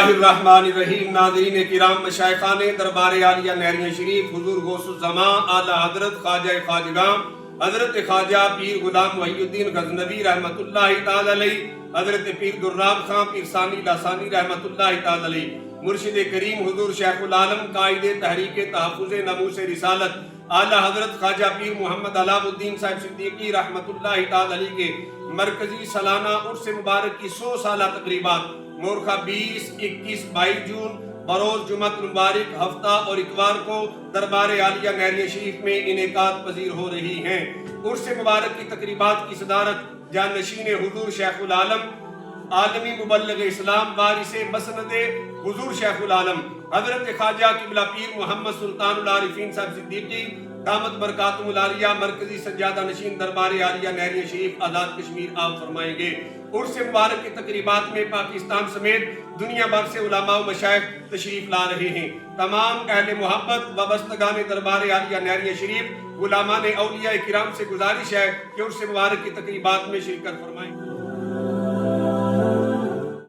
الرحمن الرحیم. ناظرین کرام، مشائخان دربار عالیہ نہریہ شریف، حضور غوث الزمان اعلیٰ حضرت خواجہ خواجگاں حضرت خواجہ پیر غلام محی الدین غزنوی رحمۃ اللہ تعالی علیہ، حضرت پیر دررام خان پیر ثانی لاسانی رحمۃ اللہ تعالی علیہ، مرشد کریم حضور شیخ العالم قائد تحریک تحفظ ناموس رسالت اعلیٰ حضرت خواجہ پیر محمد علام الدین صاحب صدیقی رحمۃ اللہ تعالی علیہ کے مرکزی سالانہ عرس مبارک کی 100 سالہ تقریبات مورخہ 20، 21، 22 جون بروز جمعۃ المبارک ہفتہ اور اتوار کو دربار عالیہ نہریہ شریف میں انعقاد پذیر ہو رہی ہیں۔ عرس مبارک کی تقریبات کی صدارت جانشین حضور شیخ العالم عالمی مبلغ اسلام وارث مسند حضور شیخ العالم حضرت خواجہ قبلہ پیر محمد سلطان العارفین صاحب صدیقی دامت برکاتہم العالیہ مرکزی سجادہ نشین دربار عالیہ نہریہ شریف آزاد کشمیر آپ فرمائیں گے۔ عرس مبارک کی تقریبات میں پاکستان سمیت دنیا بھر سے علماء و مشائخ تشریف لا رہے ہیں۔ تمام اہل محبت وابستگان دربار عالیہ نہریہ شریف، غلامان اولیاء کرام سے گزارش ہے کہ عرس مبارک کی تقریبات میں شرکت فرمائیں۔